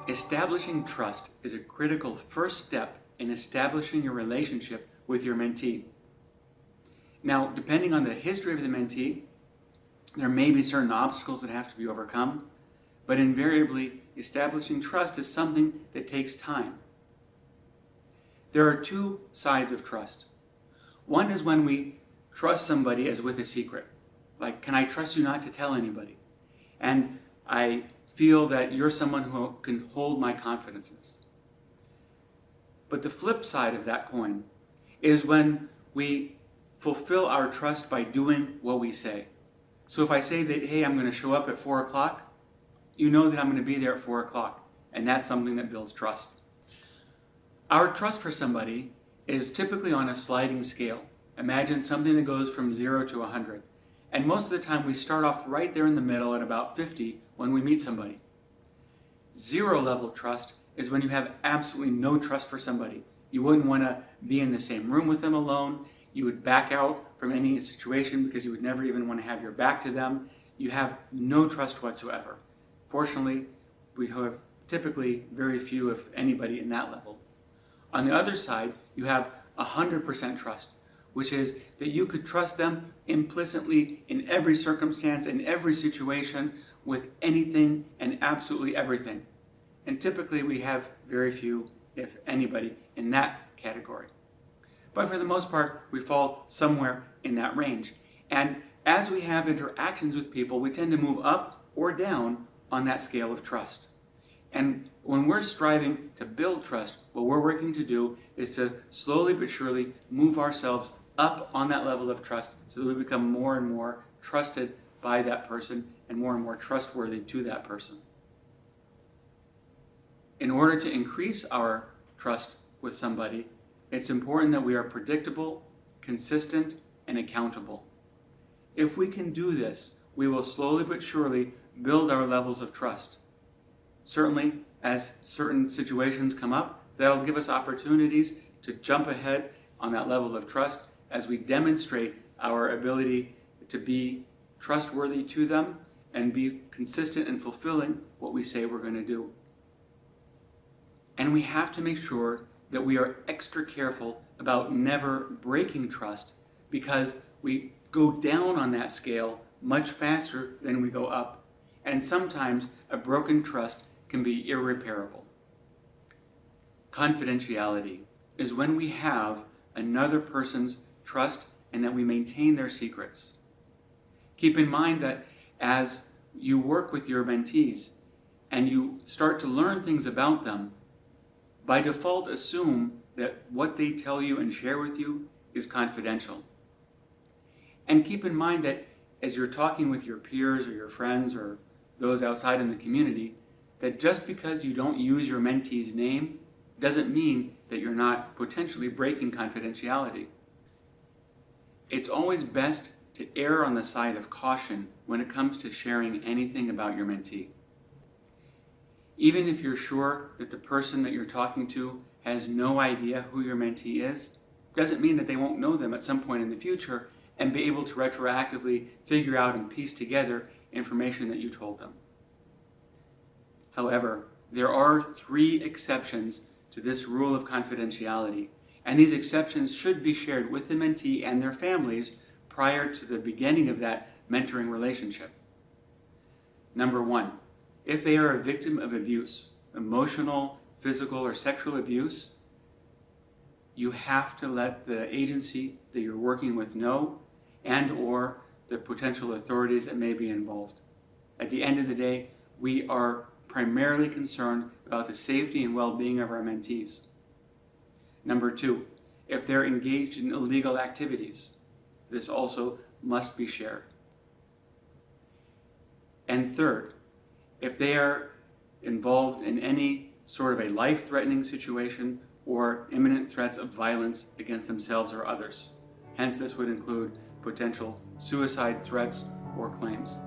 Establishing trust is a critical first step in establishing your relationship with your mentee. Now, depending on the history of the mentee, there may be certain obstacles that have to be overcome, but invariably, establishing trust is something that takes time. There are two sides of trust. One is when we trust somebody as with a secret. Like, can I trust you not to tell anybody? And I feel that you're someone who can hold my confidences. But the flip side of that coin is when we fulfill our trust by doing what we say. So if I say that, hey, I'm going to show up at 4 o'clock, you know that I'm going to be there at 4 o'clock. And that's something that builds trust. Our trust for somebody is typically on a sliding scale. Imagine something that goes from 0 to 100. And most of the time we start off right there in the middle at about 50 when we meet somebody. 0 level trust is when you have absolutely no trust for somebody. You wouldn't want to be in the same room with them alone. You would back out from any situation because you would never even want to have your back to them. You have no trust whatsoever. Fortunately, we have typically very few, if anybody, in that level. On the other side, you have 100% trust, which is that you could trust them implicitly in every circumstance, in every situation, with anything and absolutely everything. And typically we have very few, if anybody, in that category. But for the most part, we fall somewhere in that range. And as we have interactions with people, we tend to move up or down on that scale of trust. And when we're striving to build trust, what we're working to do is to slowly but surely move ourselves up on that level of trust so that we become more and more trusted by that person and more trustworthy to that person. In order to increase our trust with somebody, it's important that we are predictable, consistent, and accountable. If we can do this, we will slowly but surely build our levels of trust. Certainly, as certain situations come up, that'll give us opportunities to jump ahead on that level of trust as we demonstrate our ability to be trustworthy to them and be consistent in fulfilling what we say we're going to do. And we have to make sure that we are extra careful about never breaking trust, because we go down on that scale much faster than we go up. And sometimes a broken trust can be irreparable. Confidentiality is when we have another person's trust and that we maintain their secrets. Keep in mind that as you work with your mentees and you start to learn things about them, by default assume that what they tell you and share with you is confidential. And keep in mind that as you're talking with your peers or your friends or those outside in the community, that just because you don't use your mentee's name doesn't mean that you're not potentially breaking confidentiality. It's always best to err on the side of caution when it comes to sharing anything about your mentee. Even if you're sure that the person that you're talking to has no idea who your mentee is, doesn't mean that they won't know them at some point in the future and be able to retroactively figure out and piece together information that you told them. However, there are 3 exceptions to this rule of confidentiality, and these exceptions should be shared with the mentee and their families prior to the beginning of that mentoring relationship. Number 1, if they are a victim of abuse, emotional, physical, or sexual abuse, you have to let the agency that you're working with know, and or the potential authorities that may be involved. At the end of the day, we are primarily concerned about the safety and well-being of our mentees. Number 2, if they're engaged in illegal activities, this also must be shared. And third, if they are involved in any sort of a life-threatening situation or imminent threats of violence against themselves or others. Hence, this would include potential suicide threats or claims.